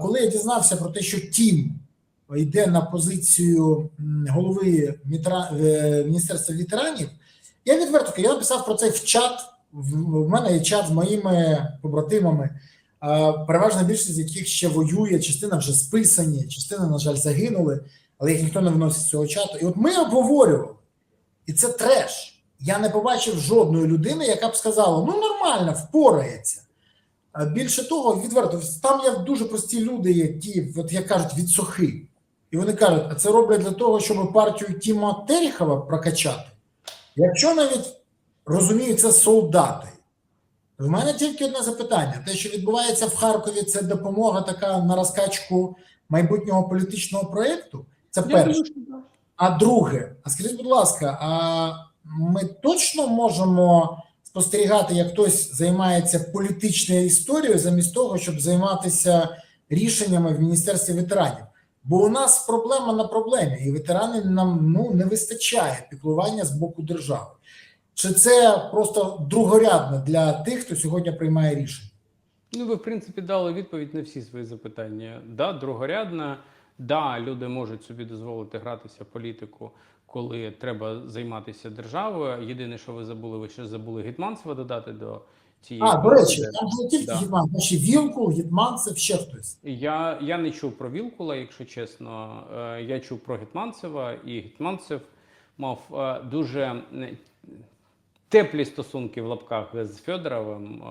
коли я дізнався про те, що Тім йде на позицію голови Міністерства ветеранів, я відверто, я написав про це в чат. В мене є чат з моїми побратимами, переважна більшість з яких ще воює, частина вже списані, частина, на жаль, загинули, але їх ніхто не вносить з цього чату. І от ми обговорювали, і це треш. Я не побачив жодної людини, яка б сказала, ну нормально, впорається. Більше того, відверто, там є дуже прості люди, які, от як кажуть, від сухи. І вони кажуть, а це роблять для того, щоб партію Тіма Терехова прокачати. Якщо навіть розуміють, це солдати. В мене тільки одне запитання. Те, що відбувається в Харкові, це допомога така на розкачку майбутнього політичного проєкту? Це перше. А друге, а скажіть, будь ласка, а ми точно можемо спостерігати, як хтось займається політичною історією замість того, щоб займатися рішеннями в Міністерстві ветеранів? Бо у нас проблема на проблемі, і ветерани нам не вистачає піклування з боку держави. Чи це просто другорядне для тих, хто сьогодні приймає рішення? Ну, ви, в принципі, дали відповідь на всі свої запитання. Да, другорядна, да, люди можуть собі дозволити гратися в політику, коли треба займатися державою. Єдине, що ви забули, ви ще забули Гетманцева додати до цієї... До речі, там не тільки Гетманцев, а ще Вілкул, Гетманцев, ще хтось. Я не чув про Вілкула, якщо чесно. Я чув про Гетманцева, і Гетманцев мав дуже теплі стосунки в лапках з Федоровим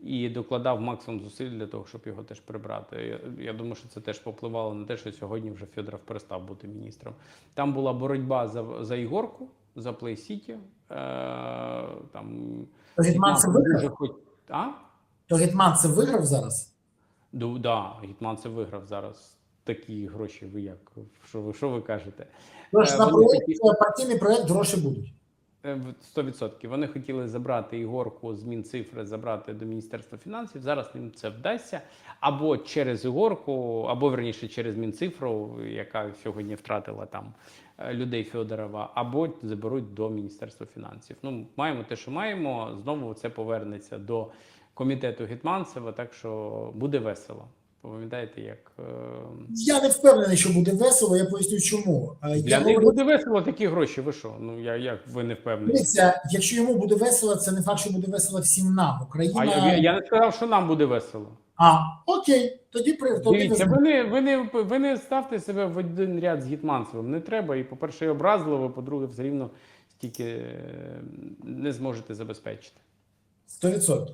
і докладав максимум зусиль для того, щоб його теж прибрати. Я думаю, що це теж попливало на те, що сьогодні вже Федоров перестав бути міністром. Там була боротьба за Ігорку, за Плей-Сіті. То Гетманцев виграв? То Гетманцев виграв зараз? Да, Гетманцев виграв зараз. Такі гроші ви як? Що ви кажете? Тож на партійний проєкт гроші будуть. 100%. Вони хотіли забрати Ігорку з Мінцифри, забрати до Міністерства фінансів. Зараз їм це вдасться. Або через Ігорку, або, верніше, через Мінцифру, яка сьогодні втратила там людей Федорова, або заберуть до Міністерства фінансів. Ну, маємо те, що маємо. Знову це повернеться до комітету Гетманцева, так що буде весело. Пам'ятаєте, як... Я не впевнений, що буде весело, я поясню чому. Для них буде весело такі гроші, ви що? Ну, як ви не впевнені? Дивіться, якщо йому буде весело, це не факт, що буде весело всім нам. Україна... Я не сказав, що нам буде весело. Окей, тоді... Дивіться, ви не ставте себе в один ряд з Гетманцевим, не треба. І, по-перше, образливо, по-друге, все рівно стільки не зможете забезпечити. 100%.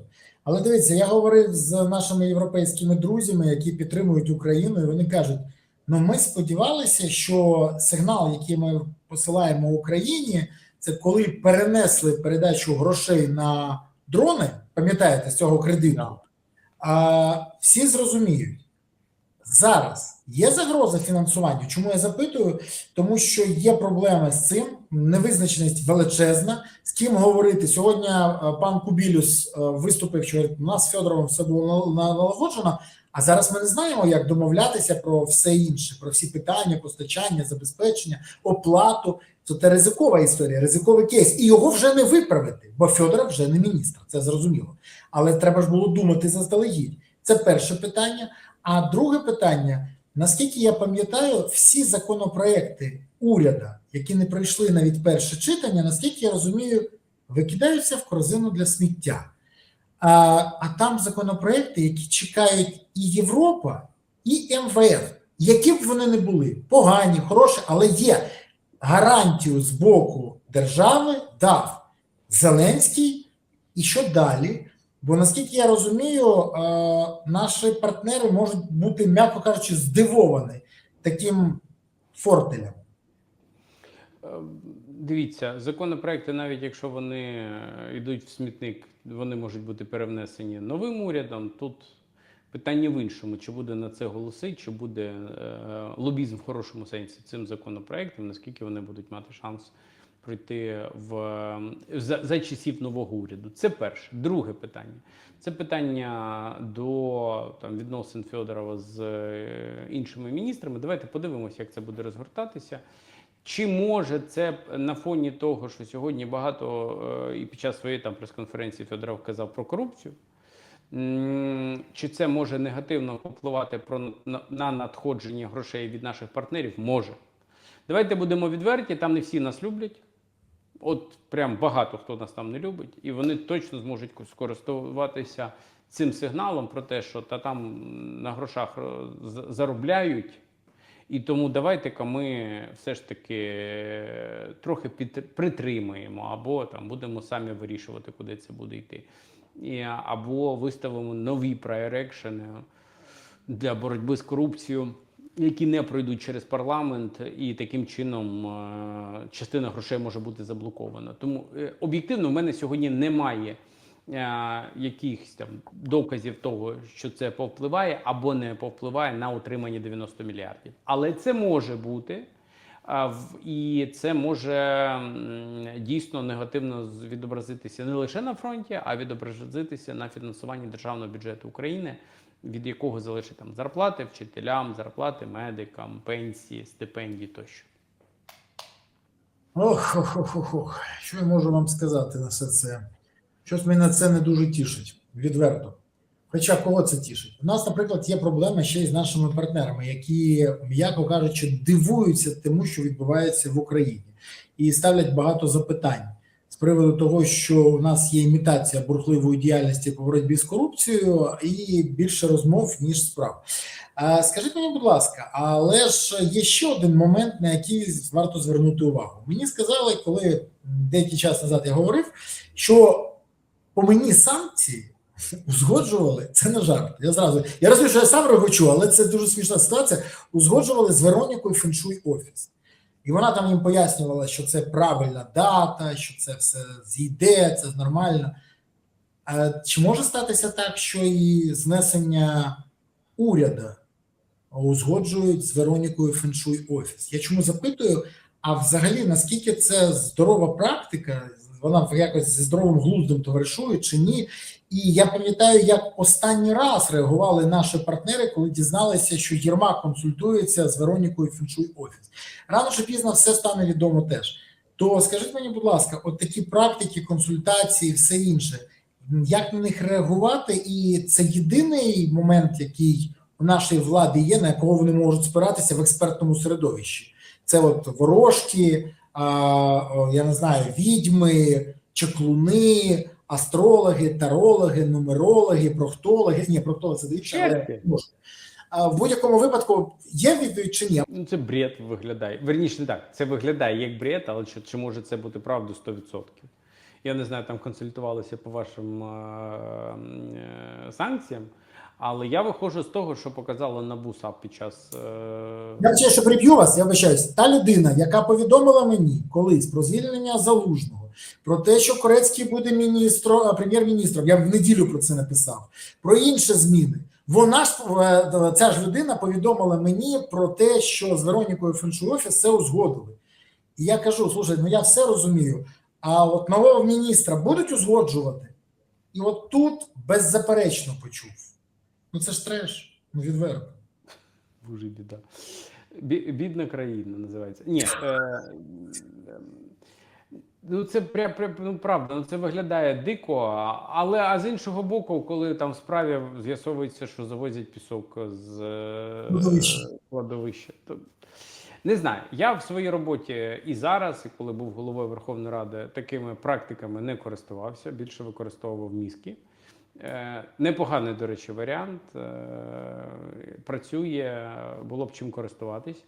Але дивіться, я говорив з нашими європейськими друзями, які підтримують Україну, і вони кажуть, ну ми сподівалися, що сигнал, який ми посилаємо Україні, це коли перенесли передачу грошей на дрони, пам'ятаєте, з цього кредиту, всі зрозуміють. Зараз є загроза фінансування? Чому я запитую? Тому що є проблема з цим, невизначеність величезна. З ким говорити? Сьогодні пан Кубілюс виступив, що у нас з Федоровим все було налагоджено, а зараз ми не знаємо, як домовлятися про все інше, про всі питання, постачання, забезпечення, оплату. Це ризикова історія, ризиковий кейс. І його вже не виправити, бо Федоров вже не міністр, це зрозуміло. Але треба ж було думати заздалегідь. Це перше питання. А друге питання, наскільки я пам'ятаю, всі законопроекти уряду, які не пройшли навіть перше читання, наскільки я розумію, викидаються в корзину для сміття. А там законопроекти, які чекають і Європа, і МВФ, які б вони не були, погані, хороші, але є гарантію з боку держави дав Зеленський, і що далі? Бо, наскільки я розумію, наші партнери можуть бути, м'яко кажучи, здивовані таким фортелем. Дивіться, законопроекти, навіть якщо вони йдуть в смітник, вони можуть бути перевнесені новим урядом. Тут питання в іншому, чи буде на це голоси, чи буде лобізм в хорошому сенсі цим законопроектом, наскільки вони будуть мати шанс пройти за часів нового уряду. Це перше. Друге питання. Це питання до відносин Федорова з іншими міністрами. Давайте подивимося, як це буде розгортатися. Чи може це на фоні того, що сьогодні багато і під час своєї прес-конференції Федоров казав про корупцію, Чи це може негативно впливати на надходження грошей від наших партнерів? Може. Давайте будемо відверті, там не всі нас люблять. От прям багато хто нас там не любить, і вони точно зможуть скористуватися цим сигналом про те, що там на грошах заробляють. І тому давайте-ка ми все ж таки трохи притримаємо, або там будемо самі вирішувати, куди це буде йти. Або виставимо нові проекшени для боротьби з корупцією, які не пройдуть через парламент, і таким чином частина грошей може бути заблокована. Тому об'єктивно в мене сьогодні немає якихось там доказів того, що це повпливає або не повпливає на отримання 90 мільярдів. Але це може бути, і це може дійсно негативно відобразитися не лише на фронті, а відобразитися на фінансуванні державного бюджету України, від якого залежать там зарплати вчителям, зарплати медикам, пенсії, стипендії тощо. Що я можу вам сказати на все це? Щось мене це не дуже тішить, відверто. Хоча кого це тішить? У нас, наприклад, є проблема ще й з нашими партнерами, які, м'яко кажучи, дивуються тому, що відбувається в Україні. І ставлять багато запитань з приводу того, що у нас є імітація бурхливої діяльності по боротьбі з корупцією і більше розмов, ніж справ. Скажіть мені, будь ласка, але ж є ще один момент, на який варто звернути увагу. Мені сказали, коли деякий час назад я говорив, що по мені санкції узгоджували, це не жарт. Я розумію, що я сам регочу, але це дуже смішна ситуація. Узгоджували з Веронікою Феншуй Офіс. І вона там їм пояснювала, що це правильна дата, що це все зійде, це нормально. Чи може статися так, що і знесення уряду узгоджують з Веронікою Феншуй Офіс? Я чому запитую, а взагалі, наскільки це здорова практика, вона якось зі здоровим глуздом товаришує чи ні? І я пам'ятаю, як останній раз реагували наші партнери, коли дізналися, що Єрмак консультується з Веронікою Феншуй Офіс. Рано чи пізно все стане відомо теж. То скажіть мені, будь ласка, от такі практики, консультації, все інше, як на них реагувати? І це єдиний момент, який у нашої влади є, на якого вони можуть спиратися в експертному середовищі. Це от ворожки, я не знаю, відьми, чаклуни, астрологи, тарологи, нумерологи, проктологи. Ні, проктологи це дивіться, але можна. В будь-якому випадку є відповідь чи ні? Ну, це бред виглядає. Верніше, не так. Це виглядає як бред, але чи може це бути правдою 100%? Я не знаю, там консультувалися по вашим санкціям, але я виходжу з того, що показала НАБУ САП під час... Я ще що приб'ю вас, я вибачаюсь. Та людина, яка повідомила мені колись про звільнення Залужного, про те, що Корецький буде прем'єр-міністром, я в неділю про це написав, про інші зміни. Вона ж, ця ж людина повідомила мені про те, що з Веронікою Феншуй Офіс це узгодили. І я кажу, слушай, ну я все розумію, а от нового міністра будуть узгоджувати? І от тут беззаперечно почув. Ну це ж треш, ну відверто. Боже, біда. Бідна країна називається. Ні, ну це ну, правда, ну це виглядає дико, але з іншого боку, коли там в справі з'ясовується, що завозять пісок з кладовища, то не знаю. Я в своїй роботі і зараз, і коли був головою Верховної Ради, такими практиками не користувався, більше використовував мізки. Непоганий, до речі, варіант. Працює, було б чим користуватись.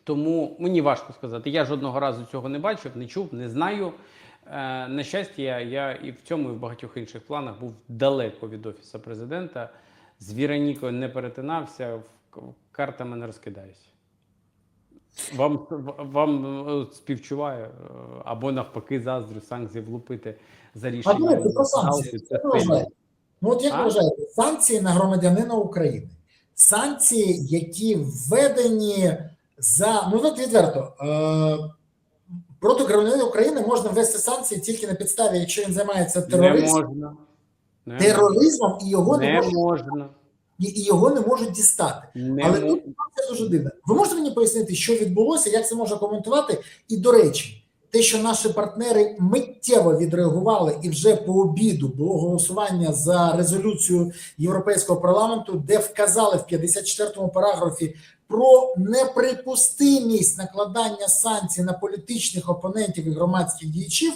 Тому мені важко сказати. Я жодного разу цього не бачив, не чув, не знаю. На щастя, я і в цьому, і в багатьох інших планах був далеко від Офісу Президента. З Веронікою не перетинався, картами не розкидаюся. Вам співчуваю, або навпаки заздрю санкції влупити за рішення. А про санкції. Ну от як ви вважаєте, санкції на громадянина України, санкції, які введені за, ну от відверто, проти громадянина України можна ввести санкції тільки на підставі, якщо він займається тероризмом, і його не можна. І його не можуть дістати. Але тут це дуже дивно. Ви можете мені пояснити, що відбулося, як це можна коментувати? І, до речі, те, що наші партнери миттєво відреагували, і вже по обіду було голосування за резолюцію Європейського парламенту, де вказали в 54-му параграфі про неприпустимість накладання санкцій на політичних опонентів і громадських діячів,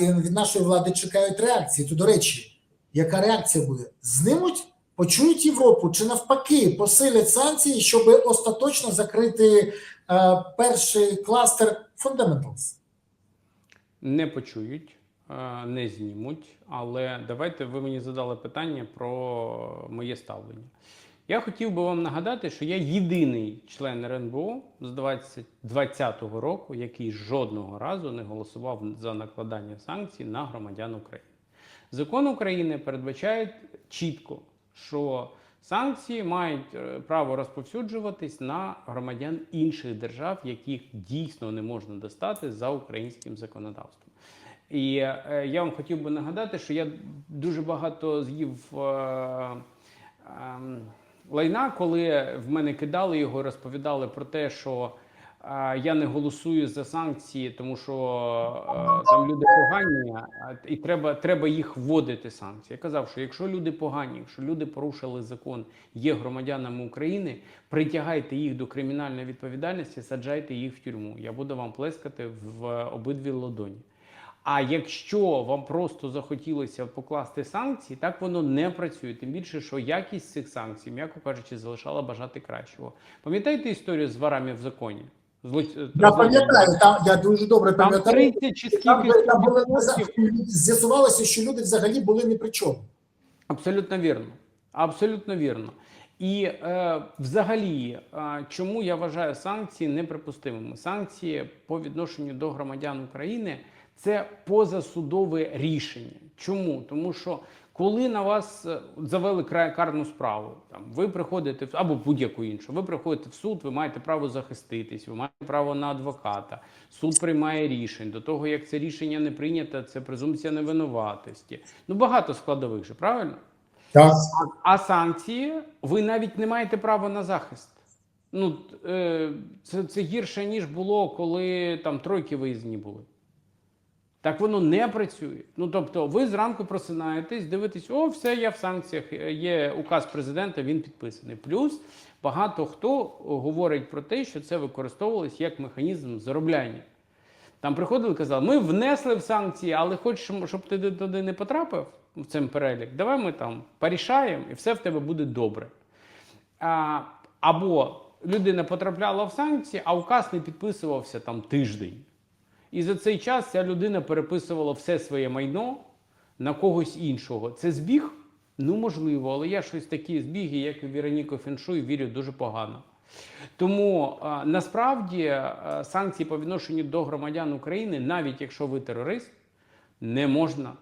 і від нашої влади чекають реакції. То, до речі, яка реакція буде? Знимуть, почують Європу чи навпаки посилять санкції, щоб остаточно закрити перший кластер fundamentals? Не почують, не знімуть, але давайте, ви мені задали питання про моє ставлення. Я хотів би вам нагадати, що я єдиний член РНБО з 2020 року, який жодного разу не голосував за накладання санкцій на громадян України. Закон України передбачає чітко, що санкції мають право розповсюджуватись на громадян інших держав, яких дійсно не можна достати за українським законодавством. І я вам хотів би нагадати, що я дуже багато з'їв лайна, коли в мене кидали його, розповідали про те, що я не голосую за санкції, тому що там люди погані, і треба їх вводити санкції. Я казав, що якщо люди погані, якщо люди порушили закон, є громадянами України, притягайте їх до кримінальної відповідальності, саджайте їх в тюрму. Я буду вам плескати в обидві ладоні. А якщо вам просто захотілося покласти санкції, так воно не працює. Тим більше, що якість цих санкцій, м'яко кажучи, залишала бажати кращого. Пам'ятаєте історію з ворами в законі? Я пам'ятаю, я дуже добре пам'ятаю. Там 30 чи скільки з'ясувалося, що люди взагалі були ні при чому. Абсолютно вірно. Абсолютно вірно. І взагалі, чому я вважаю санкції неприпустимими? Санкції по відношенню до громадян України – це позасудове рішення. Чому? Тому що коли на вас завели карну справу, там, ви приходите, або будь-яку іншу, ви приходите в суд, ви маєте право захиститись, ви маєте право на адвоката, суд приймає рішення. До того, як це рішення не прийнято, це презумпція невинуватості. Ну, багато складових же, правильно? Так. А санкції, ви навіть не маєте права на захист. Ну, це гірше, ніж було, коли там тройки виїзні були. Так воно не працює. Ну, тобто, ви зранку просинаєтесь, дивитесь, о, все, я в санкціях, є указ президента, він підписаний. Плюс багато хто говорить про те, що це використовувалось як механізм заробляння. Там приходили і казали, ми внесли в санкції, але хочеш, щоб ти туди не потрапив, в цей перелік, давай ми там порішаємо і все в тебе буде добре. Або людина потрапляла в санкції, а указ не підписувався там тиждень. І за цей час ця людина переписувала все своє майно на когось іншого. Це збіг? Ну, можливо, але я щось такі збіги, як і Вероніка Феншуй, вірю дуже погано. Тому, насправді, санкції по відношенню до громадян України, навіть якщо ви терорист, не можна.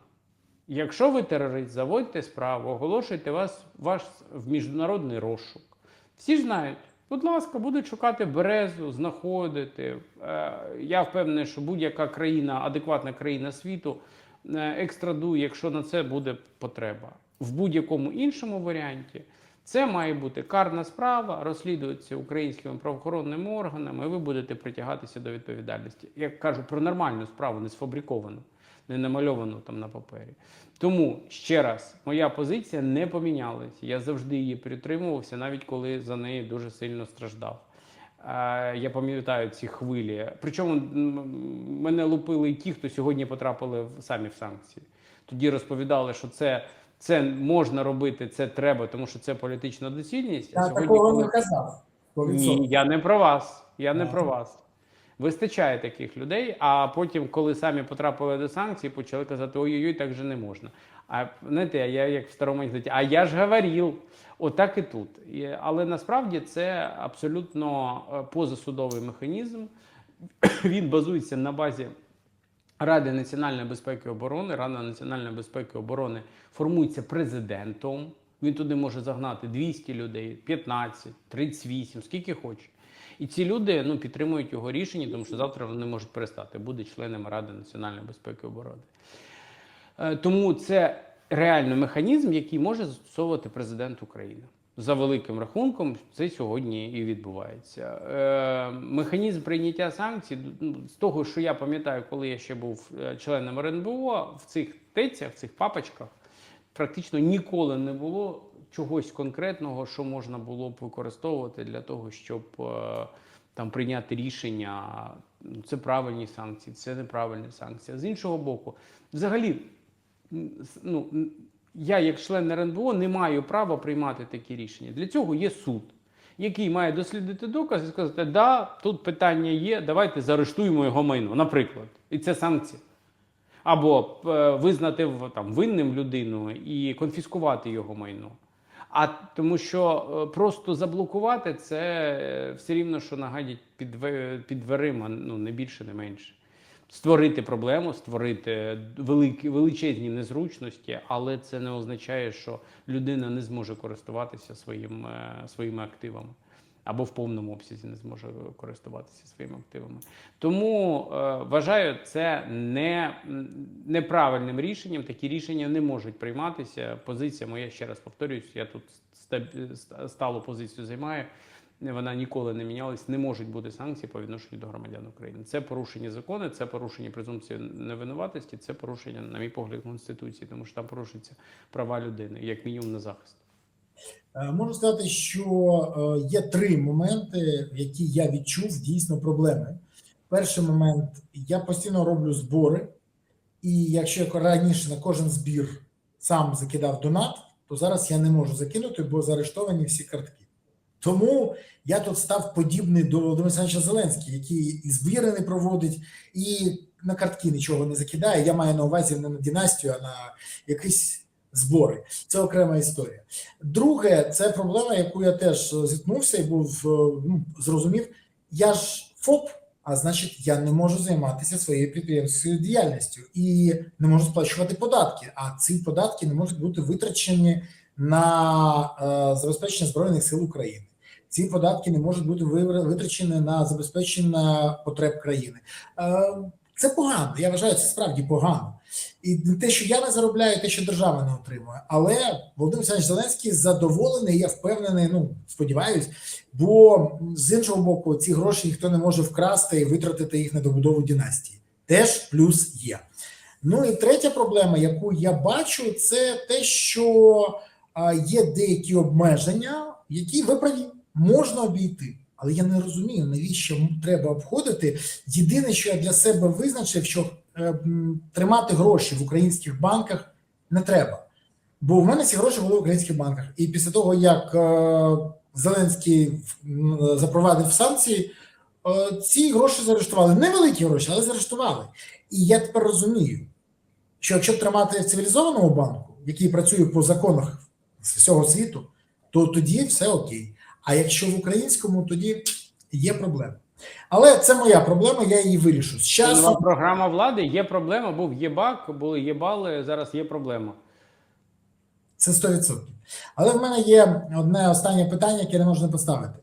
Якщо ви терорист, заводьте справу, оголошуйте вас в міжнародний розшук. Всі ж знають. Будь ласка, будуть шукати Березу, знаходити. Я впевнений, що будь-яка країна, адекватна країна світу, екстрадує, якщо на це буде потреба. В будь-якому іншому варіанті це має бути карна справа, розслідується українськими правоохоронними органами, і ви будете притягатися до відповідальності. Я кажу про нормальну справу, не сфабриковану, не намальовану там на папері. Тому, ще раз, моя позиція не помінялася. Я завжди її підтримувався, навіть коли за неї дуже сильно страждав. Я пам'ятаю ці хвилі. Причому мене лупили і ті, хто сьогодні потрапили самі в санкції. Тоді розповідали, що це можна робити, це треба, тому що це політична доцільність. Я такого не казав. Ні, я не про вас. Я не про вас. Вистачає таких людей, а потім, коли самі потрапили до санкцій, почали казати, ой-ой-ой, так же не можна. А знаєте, я як в старому анекдоті, а я ж говорив. Отак і тут. Але насправді це абсолютно позасудовий механізм. Він базується на базі Ради національної безпеки і оборони. Рада національної безпеки і оборони формується президентом. Він туди може загнати 200 людей, 15, 38, скільки хоче. І ці люди підтримують його рішення, тому що завтра вони можуть перестати бути членами Ради національної безпеки і оборони. Тому це реально механізм, який може застосовувати президент України. За великим рахунком, це сьогодні і відбувається. Механізм прийняття санкцій, з того, що я пам'ятаю, коли я ще був членом РНБО, в цих тецях, в цих папочках, практично ніколи не було чогось конкретного, що можна було б використовувати для того, щоб там прийняти рішення, це правильні санкції, це неправильні санкції. З іншого боку, взагалі, ну, я, як член РНБО, не маю права приймати такі рішення. Для цього є суд, який має дослідити докази і сказати, да, тут питання є, давайте заарештуємо його майно, наприклад. І це санкція. Або визнати там, винним людину і конфіскувати його майно. А тому що просто заблокувати – це все рівно, що нагадять під дверима, ну, не більше, не менше. Створити проблему, створити величезні незручності, але це не означає, що людина не зможе користуватися своїми активами або в повному обсязі не зможе користуватися своїми активами. Тому вважаю це неправильним рішенням. Такі рішення не можуть прийматися. Позиція моя, ще раз повторююсь, я тут сталу позицію займаю. Вона ніколи не мінялась, не можуть бути санкції по відношенню до громадян України. Це порушення закону, це порушення презумпції невинуватості, це порушення, на мій погляд, Конституції, тому що там порушуються права людини, як мінімум на захист. Можу сказати, що є три моменти, в які я відчув дійсно проблеми. Перший момент, я постійно роблю збори, і якщо я раніше на кожен збір сам закидав донат, то зараз я не можу закинути, бо заарештовані всі картки. Тому я тут став подібний до Володимира Олександровича Зеленського, який і збіри не проводить, і на картки нічого не закидає. Я маю на увазі не на династію, а на якісь збори. Це окрема історія. Друге, це проблема, яку я теж зіткнувся і був, зрозумів. Я ж ФОП, а значить, я не можу займатися своєю підприємницькою діяльністю і не можу сплачувати податки. А ці податки не можуть бути витрачені на забезпечення Збройних сил України. Ці податки не можуть бути витрачені на забезпечення потреб країни. Це погано, я вважаю, це справді погано. І те, що я не заробляю, те, що держава не отримує. Але Володимир Олександрович Зеленський задоволений, я впевнений, сподіваюсь, бо з іншого боку, ці гроші ніхто не може вкрасти і витратити їх на добудову династії. Теж плюс є. Ну і третя проблема, яку я бачу, це те, що є деякі обмеження, які, ви праві, можна обійти. Але я не розумію, навіщо треба обходити. Єдине, що я для себе визначив, що тримати гроші в українських банках не треба. Бо в мене ці гроші були в українських банках. І після того, як Зеленський запровадив санкції, ці гроші заарештували. Невеликі гроші, але заарештували. І я тепер розумію, що якщо тримати в цивілізованому банку, який працює по законах з всього світу, то тоді все окей. А якщо в українському, тоді є проблема. Але це моя проблема, я її вирішу. З часом... Нова програма влади, є проблема, був єбак, були єбали, зараз є проблема. Це 100%. Але в мене є одне останнє питання, яке не можна поставити.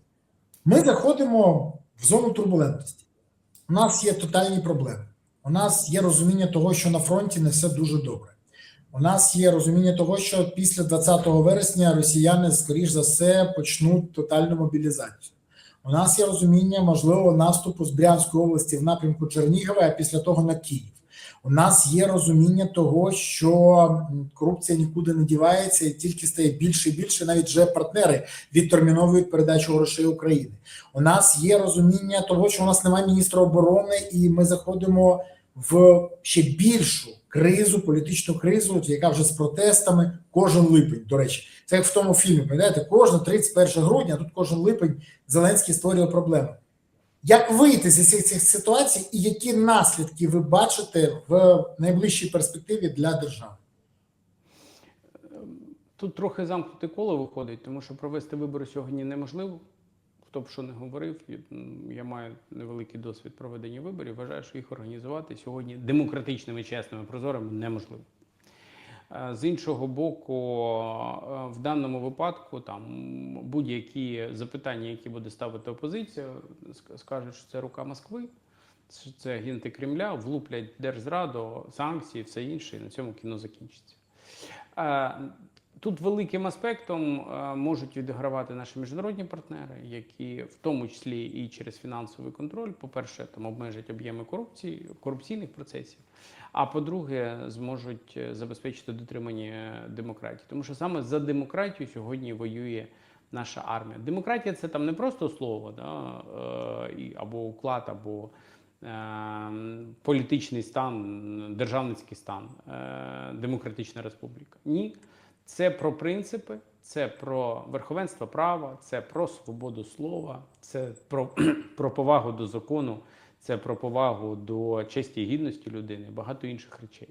Ми заходимо в зону турбулентності. У нас є тотальні проблеми. У нас є розуміння того, що на фронті не все дуже добре. У нас є розуміння того, що після 20 вересня росіяни, скоріш за все, почнуть тотальну мобілізацію. У нас є розуміння можливого наступу з Брянської області в напрямку Чернігова, а після того на Київ. У нас є розуміння того, що корупція нікуди не дівається і тільки стає більше і більше, навіть вже партнери відтерміновують передачу грошей України. У нас є розуміння того, що у нас немає міністра оборони і ми заходимо в ще більшу кризу, політичну кризу, яка вже з протестами кожен липень, до речі. Це як в тому фільмі, пам'ятаєте, кожен 31 грудня, а тут кожен липень Зеленський створює проблеми. Як вийти з цих ситуацій і які наслідки ви бачите в найближчій перспективі для держави? Тут трохи замкнуте коло виходить, тому що провести вибори сьогодні неможливо. Хто б що не говорив, я маю невеликий досвід проведення виборів, вважаю, що їх організувати сьогодні демократичними, чесними, прозорими неможливо. З іншого боку, в даному випадку там будь-які запитання, які буде ставити опозиція, скажуть, що це рука Москви, що це агенти Кремля, влуплять держзраду, санкції, все інше, і на цьому кіно закінчиться. Тут великим аспектом можуть відігравати наші міжнародні партнери, які в тому числі і через фінансовий контроль, по-перше, там обмежать об'єми корупції, корупційних процесів, а по-друге, зможуть забезпечити дотримання демократії. Тому що саме за демократію сьогодні воює наша армія. Демократія – це там не просто слово, да, або уклад, або політичний стан, державницький стан, демократична республіка. Ні. Це про принципи, це про верховенство права, це про свободу слова, це про повагу до закону, це про повагу до честі і гідності людини, багато інших речей.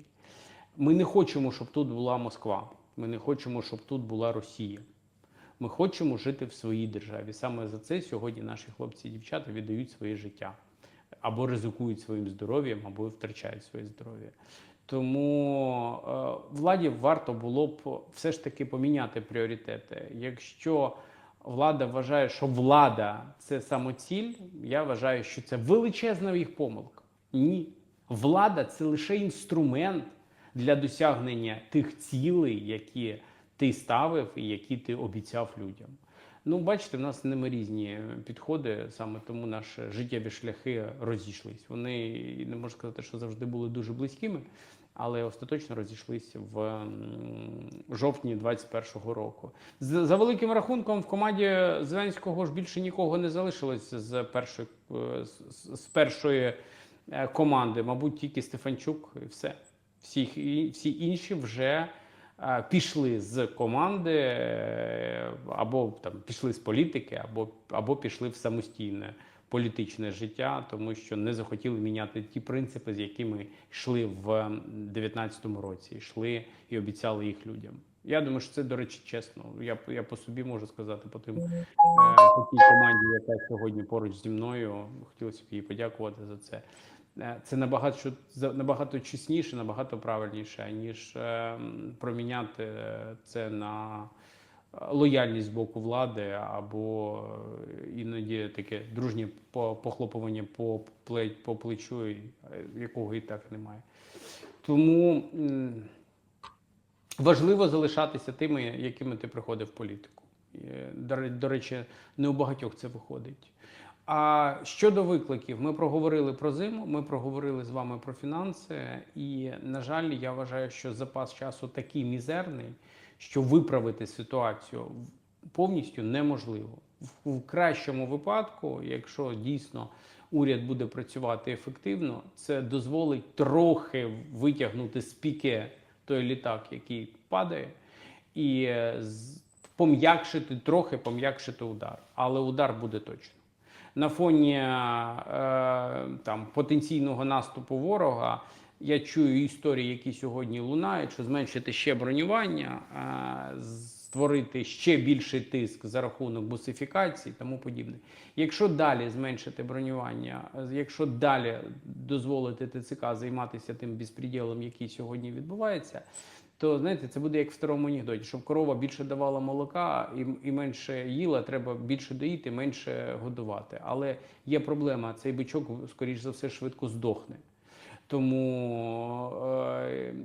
Ми не хочемо, щоб тут була Москва, ми не хочемо, щоб тут була Росія. Ми хочемо жити в своїй державі. Саме за це сьогодні наші хлопці і дівчата віддають своє життя. Або ризикують своїм здоров'ям, або втрачають своє здоров'я. Тому владі варто було б все ж таки поміняти пріоритети. Якщо влада вважає, що влада – це самоціль, я вважаю, що це величезна їх помилка. Ні. Влада – це лише інструмент для досягнення тих цілей, які ти ставив і які ти обіцяв людям. Ну, бачите, в нас з ними різні підходи, саме тому наші життєві шляхи розійшлись. Вони, не можу сказати, що завжди були дуже близькими, але остаточно розійшлися в жовтні 2021 року. За великим рахунком, в команді Зеленського ж більше нікого не залишилось з першої команди. Мабуть, тільки Стефанчук і все. Всі інші вже пішли з команди, або там пішли з політики, або пішли в самостійне політичне життя, тому що не захотіли міняти ті принципи, з якими йшли в 2019 році, йшли і обіцяли їх людям. Я думаю, що це, до речі, чесно. Я по собі можу сказати, по тій команді, яка сьогодні поруч зі мною, хотілося б їй подякувати за це. Це набагато чесніше, набагато правильніше, ніж проміняти це на лояльність з боку влади або іноді таке дружнє похлопування по плечу, якого і так немає. Тому важливо залишатися тими, якими ти приходив в політику. До речі, не у багатьох це виходить. А щодо викликів, ми проговорили про зиму, ми проговорили з вами про фінанси, і, на жаль, я вважаю, що запас часу такий мізерний, що виправити ситуацію повністю неможливо. В кращому випадку, якщо дійсно уряд буде працювати ефективно, це дозволить трохи витягнути з піке той літак, який падає, і трохи пом'якшити удар. Але удар буде точно. На фоні потенційного наступу ворога я чую історії, які сьогодні лунають, що зменшити ще бронювання, створити ще більший тиск за рахунок бусифікації і тому подібне. Якщо далі зменшити бронювання, якщо далі дозволити ТЦК займатися тим безпреділом, який сьогодні відбувається, то, знаєте, це буде як в старому анекдоті, щоб корова більше давала молока і менше їла, треба більше доїти, менше годувати. Але є проблема, цей бичок, скоріш за все, швидко здохне. Тому,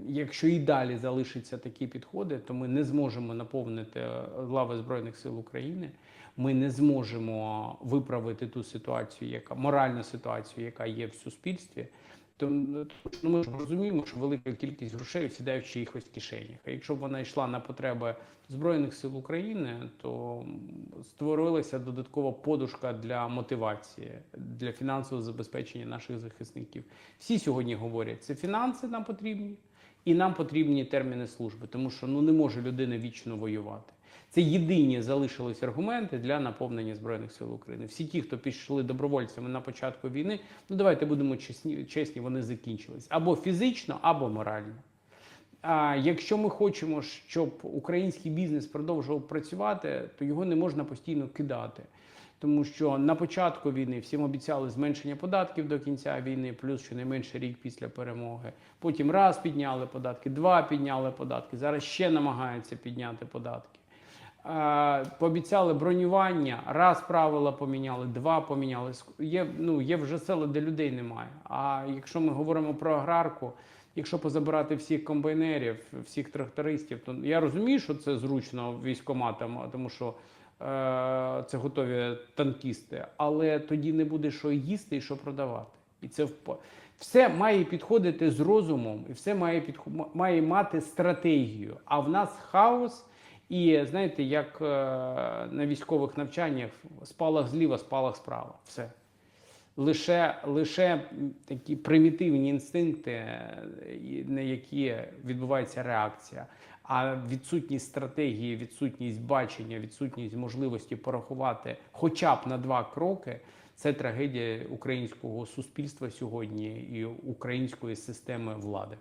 якщо і далі залишаться такі підходи, то ми не зможемо наповнити лави Збройних сил України, ми не зможемо виправити ту ситуацію, моральну ситуацію, яка є в суспільстві. Тому ми ж розуміємо, що велика кількість грошей сідає в чиїхось кишенях. А якщо б вона йшла на потреби Збройних сил України, то створилася додаткова подушка для мотивації, для фінансового забезпечення наших захисників. Всі сьогодні говорять, це фінанси нам потрібні, і нам потрібні терміни служби, тому що не може людина вічно воювати. Це єдині залишились аргументи для наповнення Збройних сил України. Всі ті, хто пішли добровольцями на початку війни, давайте будемо чесні, вони закінчились. Або фізично, або морально. А якщо ми хочемо, щоб український бізнес продовжував працювати, то його не можна постійно кидати. Тому що на початку війни всім обіцяли зменшення податків до кінця війни, плюс щонайменше рік після перемоги. Потім раз підняли податки, два підняли податки, зараз ще намагаються підняти податки. Пообіцяли бронювання, раз правила поміняли, два поміняли. Є вже села, де людей немає. А якщо ми говоримо про аграрку, Якщо позабирати всіх комбайнерів, всіх трактористів, то я розумію, що це зручно військкоматам, тому що це готові танкісти, але тоді не буде що їсти і що продавати. І це все має підходити з розумом, і все має мати стратегію. А в нас хаос, і знаєте, як на військових навчаннях, спалах зліва, спалах справа. Все. Лише такі примітивні інстинкти, на які відбувається реакція, а відсутність стратегії, відсутність бачення, відсутність можливості порахувати хоча б на 2 кроки – це трагедія українського суспільства сьогодні і української системи влади.